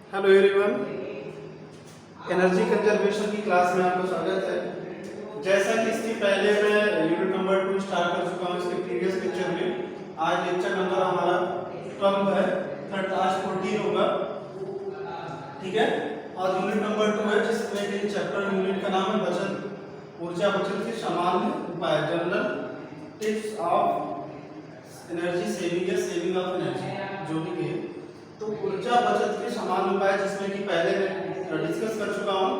Hello everyone, energy conservation की class में आपका स्वागत है। जैसा कि इसके पहले मैं यूनिट नंबर 2 स्टार्ट कर चुका हूँ इसके प्रीवियस लेक्चर में। आज लेक्चर नंबर हमारा 12 है, थर्ड आज 14 होगा, ठीक है। और यूनिट नंबर 2 है जिसमें कि चैप्टर यूनिट का नाम है बचत, ऊर्जा बचत के सामान्य उपाय, general tips of energy saving या सेविंग ऑफ एनर्जी, जो भी है। तो ऊर्जा बचत के समान उपाय जिसमें कि पहले मैं डिस्कस कर चुका हूँ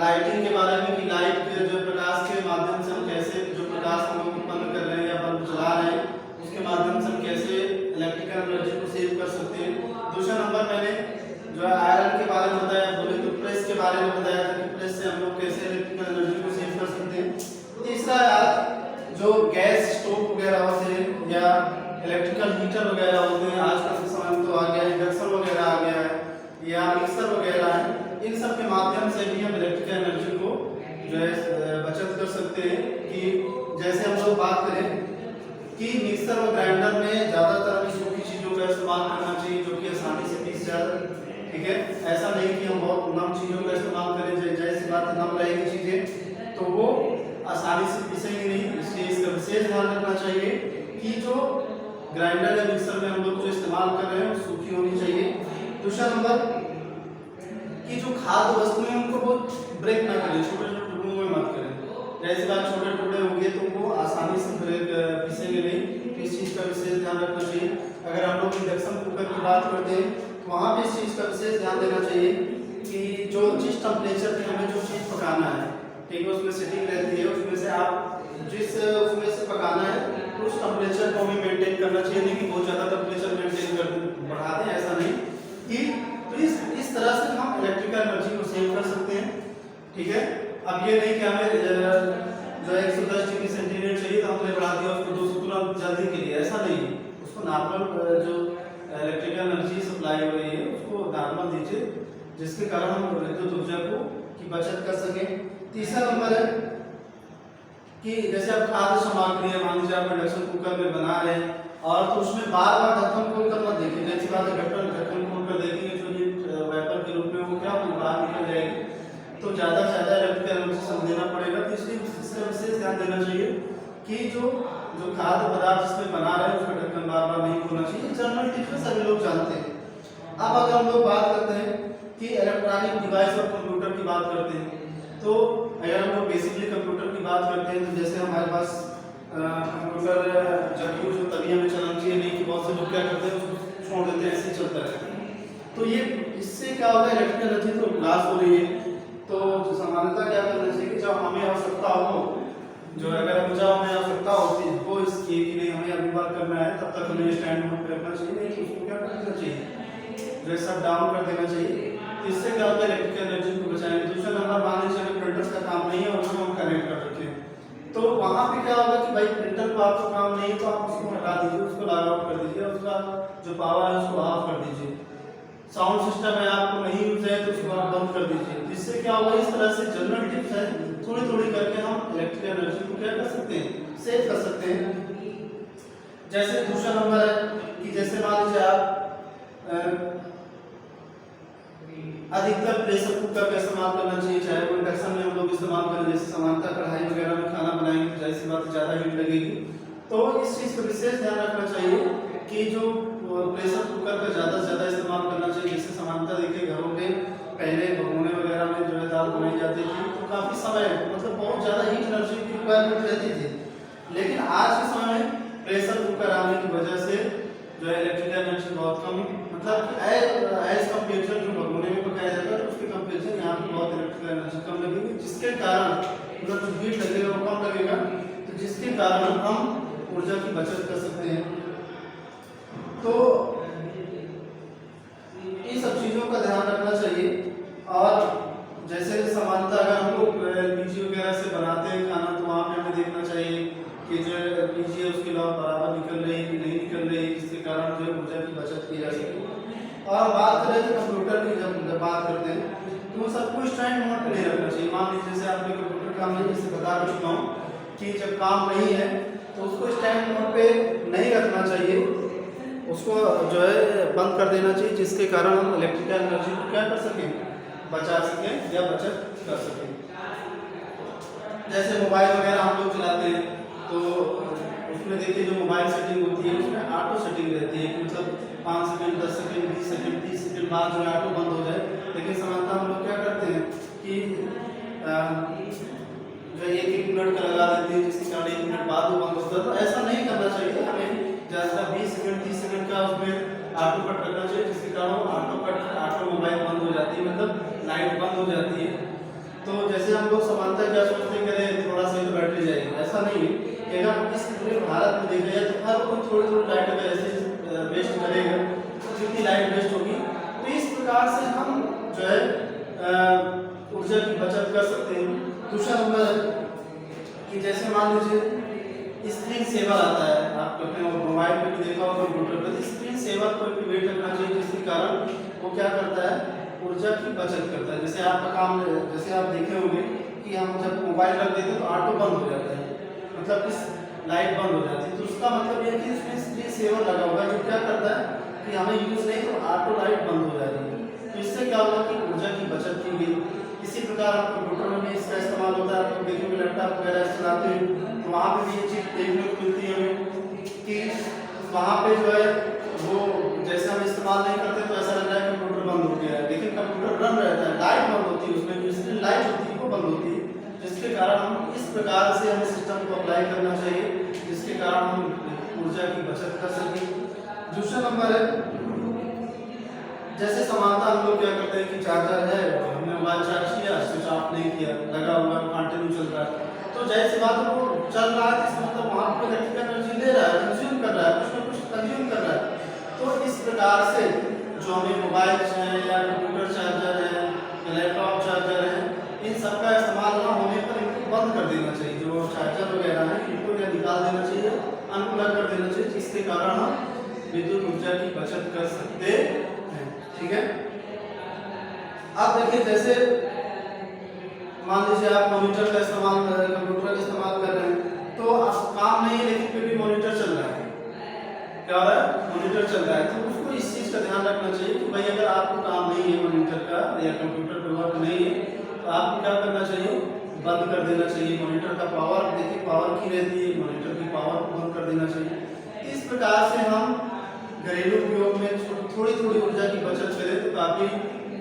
लाइटिंग के बारे में, कि लाइट के जो प्रकाश के माध्यम से हम कैसे जो प्रकाश हम लोग उत्पन्न कर रहे हैं या बल्ब जला रहे हैं उसके माध्यम से हम कैसे इलेक्ट्रिकल एनर्जी को सेव कर सकते हैं। दूसरा नंबर मैंने जो है आयरन के बारे में बताया, बोले तो प्रेस के बारे में बताया था कि प्रेस से हम लोग कैसे इलेक्ट्रिकल एनर्जी को सेव कर सकते हैं। तीसरा जो गैस स्टोव वगैरह होते हैं या इलेक्ट्रिकल हीटर वगैरह होते हैं, आजकल के समय में तो आ गया है, इंडक्शन वगैरह आ गया है या मिक्सर वगैरह है, इन सब के माध्यम से भी हम इलेक्ट्रिकल एनर्जी को जो है बचत कर सकते हैं। कि जैसे हम लोग बात करें कि मिक्सर और ग्राइंडर में ज़्यादातर हमें सूखी चीज़ों का इस्तेमाल करना चाहिए जो कि आसानी से पीस जाए, ठीक है। ऐसा नहीं कि हम बहुत नम चीज़ों का इस्तेमाल करें, जैसी बात नम रहेगी चीज़ें तो वो आसानी से पीसेंगे नहीं, इसलिए इसका विशेष ध्यान रखना चाहिए कि जो ग्राइंडर या मिक्सर में हम लोग जो इस्तेमाल कर रहे हैं वो सूखी होनी चाहिए। दूसरा नंबर कि जो खाद्य वस्तु है उनको बहुत ब्रेक ना करें, छोटे छोटे टुकड़ों में मत करें। जैसे बात छोटे टुकड़े होंगे तो वो आसानी से ब्रेक पीसेंगे नहीं, इस चीज़ का विशेष ध्यान रखना चाहिए। अगर हम लोग इंडक्शन कुकर की बात करते हैं तो वहाँ भी इस चीज़ का विशेष ध्यान देना चाहिए कि जो जिस टेम्परेचर पे हमें जो चीज़ पकाना है, ठीक है, उसमें सेटिंग रहती है, उसमें से आप जिस उसमें से पकाना है उस टेम्परेचर को हमें मेंटेन करना चाहिए, नहीं कि बहुत ज़्यादा टेम्परेचर मेंटेन कर बढ़ा दें, ऐसा नहीं कि तो इस तरह से हम इलेक्ट्रिकल एनर्जी को सेव कर सकते हैं, ठीक है। अब ये नहीं कि हमें जो 110 डिग्री सेंटीग्रेड चाहिए तो हमने बढ़ा दिया उसको 200 तुरंत जल्दी के लिए, ऐसा नहीं। उसको नॉर्मल जो इलेक्ट्रिकल एनर्जी सप्लाई हो रही है उसको नॉर्मल दीजिए, जिसके कारण हम विद्युत ऊर्जा को की बचत कर सकें। तीसरा नंबर है कि जैसे आप खाद्य सामग्री है, मान लीजिए आप इंडक्शन कुकर में बना रहे हैं और तो उसमें बार बार ढक्कन खोल कर मत देखिए। जैसी बात है ढक्कन खोल कर देखेंगे जो ये वेपर के रूप में वो क्या बाहर निकल जाएगी, तो ज़्यादा से ज़्यादा इलेक्ट्रिकल एनर्जी समझना पड़ेगा। तो इसलिए इसका विशेष ध्यान देना चाहिए कि जो खाद्य पदार्थ जिसमें बना रहे हैं उसका ढक्कन बार बार नहीं खोलना चाहिए। जनरल टिप्स सभी लोग जानते हैं। अब अगर हम लोग बात करते हैं कि इलेक्ट्रॉनिक डिवाइस और कंप्यूटर की बात करते हैं, तो अगर हम लोग बेसिकली कंप्यूटर की बात करते हैं तो जैसे हमारे पास कंप्यूटर जब यूज तभी हमें चलाना चाहिए, नहीं कि बहुत से लोग क्या करते हैं उसको छोड़ देते हैं, ऐसे चलता रहता है। तो ये इससे क्या होगा, इलेक्ट्रिकल एनर्जी तो लॉस हो रही है। तो सामान्यतः क्या करना चाहिए कि जब हमें आवश्यकता हो, जो अगर जब हमें आवश्यकता होती हो इसकी कि नहीं हमें अभी बार करना है, तब तक हमें स्टैंड मोड पे रखना चाहिए, नहीं उसको क्या कर देना चाहिए, जो सब डाउन कर देना चाहिए। इससे क्या होता है इलेक्ट्रिकल एनर्जी को बचाएंगे। दूसरा नंबर, मान लीजिए हमें प्रिंटर्स का काम नहीं है और उसको हम कनेक्ट कर रखे हैं, तो वहाँ पे क्या होगा कि भाई प्रिंटर को आपको काम नहीं है तो आप उसको हटा दीजिए, उसको लॉग आउट कर दीजिए, उसका जो पावर है उसको ऑफ कर दीजिए। साउंड सिस्टम है आपको नहीं यूज है तो उसको आप बंद कर दीजिए। इससे क्या होगा, इस तरह से जनरल टिप्स है, थोड़ी थोड़ी करके हम इलेक्ट्रिकल एनर्जी को क्या कर सकते हैं, सेव कर सकते हैं। जैसे दूसरा नंबर है कि जैसे मान लीजिए आप अधिकतर प्रेशर कुकर का इस्तेमाल करना चाहिए, चाहे वो इंडक्शन में हम लोग इस्तेमाल करें, जैसे समानता कढ़ाई वगैरह में खाना बनाएंगे तो जैसी बात ज़्यादा हीट लगेगी। तो इस चीज़ का विशेष ध्यान रखना चाहिए कि जो प्रेशर कुकर का ज़्यादा से ज़्यादा इस्तेमाल करना चाहिए। जैसे समानता देखिए घरों में पहले भगोने वगैरह में जो है दाल बनाई जाती थी तो काफ़ी समय मतलब बहुत ज़्यादा हीट एनर्जी की रिक्वायरमेंट रहती थी, लेकिन आज के समय में प्रेशर कुकर आने की वजह से जो है इलेक्ट्रिकल एनर्जी बहुत कम, मतलब एज कंपेरिजन जो भगोने में पकाया जाता है उसके कंपेरिजन यहाँ पे बहुत इलेक्ट्रिकल एनर्जी कम लगेगी, जिसके कारण मतलब जो हीट लगेगा वो कम लगेगा, तो जिसके कारण हम ऊर्जा की बचत कर सकते हैं। तो इन सब चीज़ों का ध्यान रखना चाहिए। और जैसे सामान्यतः अगर हम लोग एलपीजी वगैरह से बनाते हैं खाना तो वहाँ पे हमें देखना चाहिए कि जो एलपीजी है उसकी लौ बराबर निकल रही है कि नहीं निकल रही है, जिसके कारण जो ऊर्जा की बचत की जा सके। और बात करें तो कंप्यूटर की जब बात करते हैं तो सब कुछ स्टैंड मोड पे नहीं रखना चाहिए। मान लीजिए जैसे आपने कंप्यूटर काम नहीं, जैसे बता चुका हूँ कि जब काम नहीं है तो उसको स्टैंड मोड पे नहीं रखना चाहिए, उसको जो है बंद कर देना चाहिए, जिसके कारण हम इलेक्ट्रिकल एनर्जी को क्या कर सकें, बचा सकें या बचत कर सकें। जैसे मोबाइल वगैरह हम लोग चलाते हैं तो उसमें देखिए जो मोबाइल सेटिंग होती है उसमें ऑटो सेटिंग रहती है कि मतलब 5 सेकंड 10 सेकंड 20 सेकंड 30 सेकंड बाद जो है ऑटो बंद हो जाए। लेकिन सामान्यतः हम लोग क्या करते हैं कि जो 1-1 मिनट का लगा देते हैं, जिसके कारण 1 मिनट बाद वो बंद होता है। तो ऐसा नहीं करना चाहिए, हमें ज़्यादा 20 सेकंड 30 सेकंड का उसमें ऑटो कट रखना चाहिए, जिसके कारण ऑटो कट ऑटो मोबाइल बंद हो जाती है, मतलब लाइट बंद हो जाती है। तो जैसे हम लोग सामान्यतः क्या सोचते हैं कि थोड़ा सा तो बैटरी जाएगी, ऐसा नहीं है कि अगर इस पूरे भारत में देखा जाए तो हर कोई थोड़ी थोड़ी लाइट अगर ऐसे वेस्ट करेगा तो जितनी लाइट वेस्ट होगी, तो इस प्रकार से हम जो है ऊर्जा की बचत कर सकते हैं। दूसरा नंबर है कि जैसे मान लीजिए स्क्रीन सेवर आता है, आप अपने मोबाइल पे भी देखा होगा, कंप्यूटर पे, स्क्रीन सेवर को एक्टिवेट रखना चाहिए, जिसके कारण वो क्या करता है, ऊर्जा की बचत करता है। जैसे आपका काम, जैसे आप देखे होंगे कि हम जब मोबाइल रख देते हैं तो ऑटो बंद हो जाता है, मतलब इस लाइट बंद हो जाती है। तो उसका मतलब ये है कि इसमें स्क्रीन सेवर लगा हुआ है जो क्या करता है कि हमें यूज नहीं तो ऑटो लाइट बंद हो जाती है। तो इससे क्या होगा कि ऊर्जा की बचत की गई। इसी प्रकार आप कंप्यूटर में भी इसका इस्तेमाल होता है, आप देखोगे लैपटॉप वगैरह चलाते हैं तो वहाँ पे भी ये चीज़ देखने को मिलती है हमें कि वहाँ पे जो है वो जैसे हम इस्तेमाल नहीं करते तो ऐसा लग रहा है कि कंप्यूटर बंद हो गया है, लेकिन कंप्यूटर रन रहता है, लाइट बंद होती है, उसमें जो स्क्रीन लाइट होती है वो बंद होती है, जिसके कारण हम इस प्रकार से हमें सिस्टम को अप्लाई करना चाहिए, जिसके कारण हम ऊर्जा की बचत कर सकें। दूसरा नंबर है जैसे समानता हम लोग क्या करते हैं कि चार्जर है, हमने मोबाइल चार्ज किया, स्विच ऑफ नहीं किया, लगा हुआ है, कंटिन्यू चल रहा है, तो जैसे बात वो चल रहा है इसका मतलब वहाँ पर इलेक्ट्रिकल एनर्जी ले रहा है, कंज्यूम कर रहा है, कुछ ना कुछ कंज्यूम कर रहा है। तो इस प्रकार से जो हमें मोबाइल है या कंप्यूटर चार्जर है या लैपटॉप चार्जर है, इन सब का इस्तेमाल ना होने पर इनको बंद कर देना चाहिए, जो चार्जर वगैरह है इनको या निकाल देना चाहिए, अनप्लग कर देना चाहिए, जिसके कारण हम विद्युत ऊर्जा की बचत कर सकते हैं। ठीक है, अब देखिए जैसे मान लीजिए आप मॉनिटर का इस्तेमाल, कंप्यूटर का इस्तेमाल कर रहे हैं तो आप काम नहीं है लेकिन फिर भी मॉनिटर चल रहा है, क्या हो रहा है, मॉनिटर चल रहा है, तो उसको इस चीज़ का ध्यान रखना चाहिए कि भाई अगर आपको काम नहीं है मॉनिटर का या कंप्यूटर पे वर्क नहीं है तो आपको क्या करना चाहिए, बंद कर देना चाहिए। मॉनिटर का पावर देखिए पावर की रहती है, मॉनिटर की पावर को बंद कर देना चाहिए। इस प्रकार से हम घरेलू उपयोग में थोड़ी थोड़ी ऊर्जा की बचत करें तो काफ़ी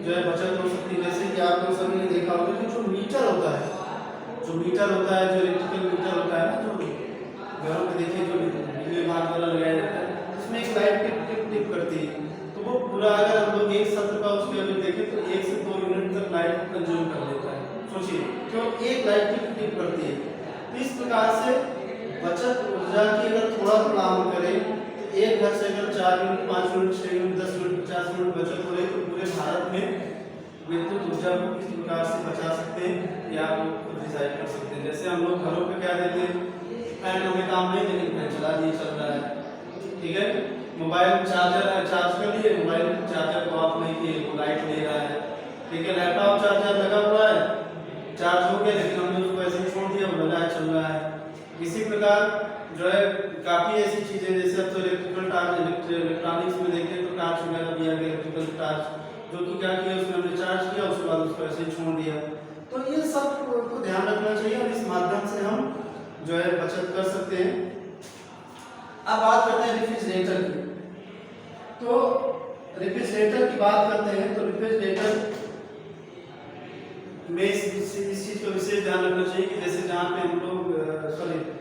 जो है बचत हो सकती है। जैसे कि आप लोग सभी ने देखा होगा कि जो मीटर होता है, जो इलेक्ट्रिकल मीटर होता है ना, जो घरों में देखिए जो बिजली विभाग द्वारा लगाया जाता है, उसमें एक लाइट टिप टिप टिप करती है, तो वो पूरा अगर हम लोग एक सत्र का उसके अगर देखें तो 1 से 2 यूनिट तक लाइट कंज्यूम कर लेता है। सोचिए क्यों, एक लाइट टिप टिप करती है। तो इस प्रकार से बचत ऊर्जा की अगर थोड़ा थोड़ा हम करें, एक घर से अगर 4 unit 5 unit 6 unit 10 unit 50 unit बचत हो रही तो पूरे भारत में विद्युत ऊर्जा को किस प्रकार से बचा सकते हैं या डिजाइन कर सकते हैं। जैसे हम लोग घरों पे क्या देते हैं, फैन हमें काम नहीं लेकिन फैन चला दिए, चल रहा है, ठीक है, मोबाइल चार्जर है, चार्ज कर लिए, मोबाइल चार्जर को ऑफ नहीं किए वो लाइट ले रहा है, ठीक है, लैपटॉप चार्जर लगा हुआ है, चार्ज हो गया लेकिन हमने उसको ऐसे ही छोड़ दिया, वो लगा है, चल रहा है। इसी प्रकार जो है काफ़ी ऐसी चीज़ें, जैसे अब तो इलेक्ट्रिकल टार्च, इलेक्ट्रॉनिक्स में देखें तो टार्च वगैरह दिया गया, इलेक्ट्रिकल टार्च, जो कि क्या किया उसने हमने चार्ज किया, उसके बाद उसको ऐसे ही छोड़ दिया। तो ये सब को ध्यान रखना चाहिए और इस माध्यम से हम जो है बचत कर सकते हैं। अब बात करते हैं रेफ्रिजरेटर की। तो रेफ्रिजरेटर की बात करते हैं तो रेफ्रिजरेटर में इस चीज़ का विशेष ध्यान रखना चाहिए कि जैसे जहाँ पे हम लोग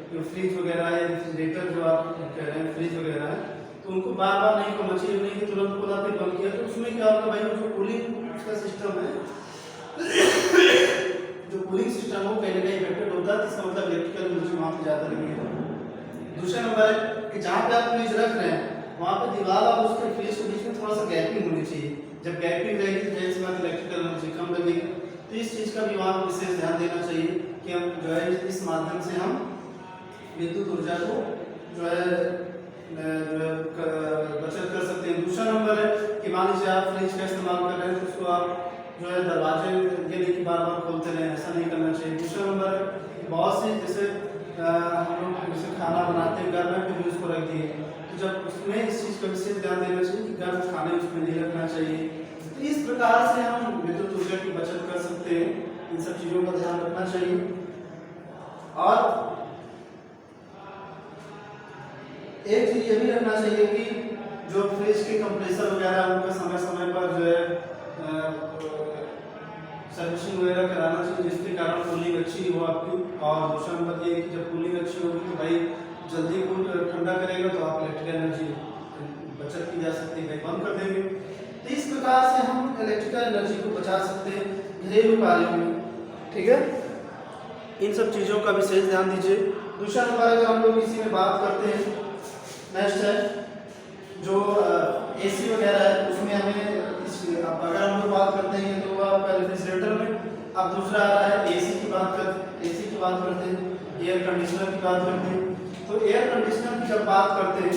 जो फ्रिज वगैरह है, रेफ्रिजरेटर जो आप कह रहे हैं फ्रिज वगैरह है, तो उनको बार बार नहीं खोलना चाहिए, नहीं कि तुरंत खोला फिर बंद किया, तो उसमें क्या होगा भाई, जो कूलिंग उसका सिस्टम है जो कूलिंग सिस्टम हो कहीं ना कहीं इफेक्टेड होता है, इसका मतलब इलेक्ट्रिकल एनर्जी वहाँ पे ज़्यादा लगी है। दूसरा नंबर है कि जहाँ पे आप फ्रिज रख रहे हैं वहाँ पे दीवार और उसके फ्रिज के बीच में थोड़ा सा गैपिंग होनी चाहिए, जब गैपिंग रहेगी तो जैसे बात इलेक्ट्रिकल एनर्जी कम लगेगी। तो इस चीज़ का भी वहाँ पर विशेष ध्यान देना चाहिए कि हम जो है इस माध्यम से हम विद्युत ऊर्जा को जो है बचत कर सकते हैं। दूसरा नंबर है कि मान लीजिए आप फ्रिज का इस्तेमाल कर रहे हैं तो उसको आप जो है दरवाजे ये नहीं कि बार बार खोलते रहें, ऐसा नहीं करना चाहिए। दूसरा नंबर है बहुत सी जैसे हम लोग जैसे खाना बनाते हैं घर में फिर उसको रख दिए, तो तो जब उसमें इस चीज़ का विशेष ध्यान देना चाहिए कि गर्म खाने उसमें नहीं रखना चाहिए। तो इस प्रकार से हम विद्युत ऊर्जा की बचत कर सकते हैं, इन सब चीज़ों का ध्यान रखना चाहिए। और एक चीज़ ये भी रखना चाहिए कि जो फ्रिज के कंप्रेसर वगैरह उनका समय समय पर जो है सर्विसिंग वगैरह कराना चाहिए, जिसके कारण कूलिंग अच्छी हो आपकी। और दूसरा नंबर ये कि जब कूलिंग अच्छी होगी तो भाई जल्दी कूल ठंडा करेगा तो आप इलेक्ट्रिकल एनर्जी बचत की जा सकती है, भाई बंद कर देंगे। तो इस प्रकार से हम इलेक्ट्रिकल एनर्जी को बचा सकते हैं घरेलू कार्यों में, ठीक है। इन सब चीज़ों का विशेष ध्यान दीजिए। दूसरा नंबर अगर हम लोग इसी में बात करते हैं, नेक्स्ट है जो एसी वगैरह है, उसमें हमें अगर हम लोग बात करते हैं तो आपका रेफ्रिजरेटर में। अब दूसरा आ रहा है एसी की बात करते हैं, एयर कंडीशनर की बात करते हैं। तो एयर कंडीशनर की जब बात करते हैं,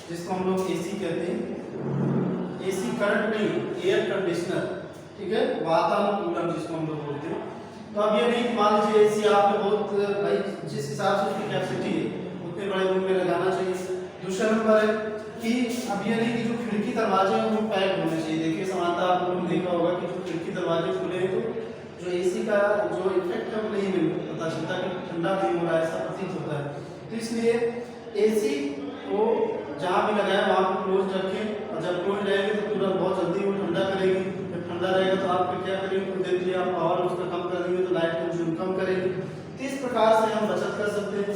जिसको हम लोग एसी कहते हैं, एसी करंट नहीं, एयर कंडीशनर, ठीक है, वातानुकूलन जिसको हम लोग बोलते हैं। तो अब ये नहीं मान लीजिए एसी आपको बहुत भाई जिस हिसाब से उसकी कैपेसिटी है उतने बड़े रूम में लगाना चाहिए। दूसरा नंबर है कि अब ये नहीं कि जो खिड़की दरवाजे हैं वो पैक होने चाहिए। देखिए समानता आप लोगों ने देखा होगा कि जो खिड़की दरवाजे खुले हैं तो जो एसी का जो इफेक्ट है वो नहीं मिल पता चलता कि ठंडा नहीं हो रहा है, ऐसा प्रतीत होता है। तो इसलिए एसी को जहाँ भी लगाए वहाँ पर क्लोज रखें, और जब क्लोज रहेगी तो तुरंत बहुत जल्दी वो ठंडा करेगी। जब ठंडा रहेगा तो आप क्या करेंगे, कुछ देर के लिए आप पावर उसका कम कर देंगे तो लाइट कंज्यूम कम करेगी। तो इस प्रकार से हम बचत कर सकते हैं,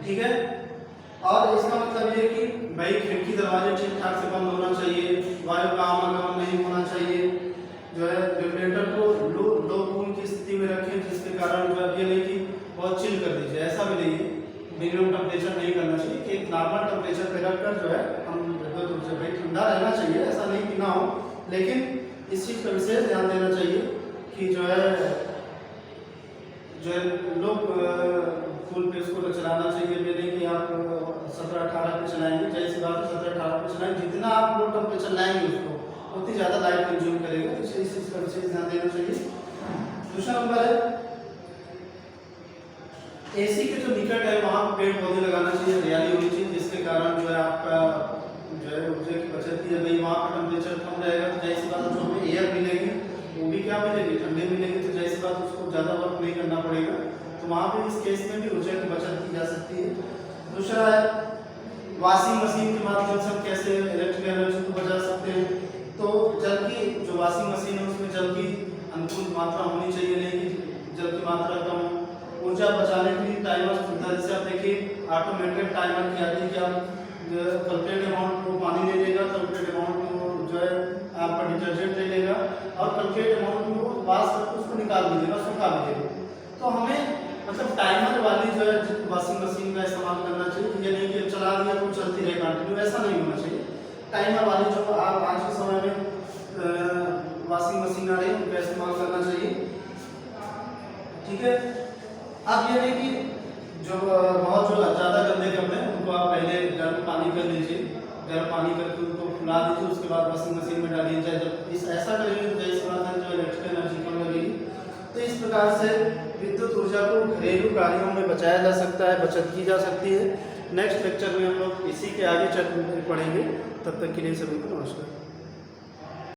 ठीक है। और इसका मतलब ये कि भाई खिड़की दरवाजे ठीक ठाक से बंद होना चाहिए, वायु का आवागमन नहीं होना चाहिए, जो है रेगुलेटर को लो कूल की स्थिति में रखें, जिसके कारण जो ये नहीं कि बहुत चिल कर दीजिए, ऐसा भी नहीं है। मिनिमम टेम्परेचर नहीं करना चाहिए कि एक नॉर्मल टेम्परेचर पे रखकर जो है हम भाई ठंडा रहना चाहिए, ऐसा नहीं कि ना हो। लेकिन इस चीज़ का विशेष ध्यान देना चाहिए कि जो है लोग फुल पे उसको चलाना चाहिए। ये नहीं कि आप 17-18 पे चलाएंगे, जैसी बात है 17-18 पे चलाएंगे, जितना आप लो टेम्परेचर लाएंगे उसको उतनी ज़्यादा लाइट कंज्यूम करेगा, तो इस चीज़ का विशेष ध्यान देना चाहिए। दूसरा नंबर है एसी के जो निकट है वहाँ पेड़ पौधे लगाना चाहिए, हरियाली होनी चाहिए, जिसके कारण जो है आपका जो है ऊर्जा की बचत की है। भाई वहाँ का टेम्परेचर कम रहेगा तो जैसी बात जो हमें एयर मिलेगी वो भी क्या मिलेगी, ठंडे मिलेगी, तो जैसी बात उसको ज़्यादा वर्क नहीं करना पड़ेगा। तो वहाँ पे इस केस में भी ऊर्जा की बचत की जा सकती है। दूसरा है वॉशिंग मशीन के माध्यम से हम कैसे इलेक्ट्रिकल एनर्जी को बचा सकते हैं। तो जल की जो वॉशिंग मशीन है उसमें जल की अनुकूल मात्रा होनी चाहिए, नहीं कि जल की मात्रा कम हो। ऊर्जा बचाने के लिए टाइमर सुविधा, जैसे आप देखिए ऑटोमेटेड टाइमर की आती है कि आप कैलकुलेट अमाउंट को पानी ले लेगा, कैलकुलेट अमाउंट को जो है आपका डिटर्जेंट ले लेगा, और कैलकुलेट अमाउंट को वाश करके उसको निकाल भी देगा, सुखा भी देगा। तो हमें मतलब टाइमर वाली जो है वॉशिंग मशीन का इस्तेमाल करना चाहिए। ये नहीं कि चला दिया तो चलती रहे कंटिन्यू, ऐसा नहीं होना चाहिए। टाइमर वाली जो आप आज के समय में वॉशिंग मशीन आ रही है उनका इस्तेमाल करना चाहिए, ठीक है। अब ये नहीं कि जो बहुत जो ज़्यादा गंदे कपड़े हैं उनको आप पहले गर्म पानी कर लीजिए, गर्म पानी करके उनको फुला दीजिए, उसके बाद वॉशिंग मशीन में डालिए। चाहे जब इस ऐसा करेंगे तो जैसे बात है जो इलेक्ट्रिकल एनर्जी कम लगेगी। तो इस प्रकार से विद्युत ऊर्जा को घरेलू कार्यों में बचाया जा सकता है, बचत की जा सकती है। नेक्स्ट लेक्चर में हम लोग इसी के आगे पढ़ेंगे। तब तक के लिए सभी को नमस्कार।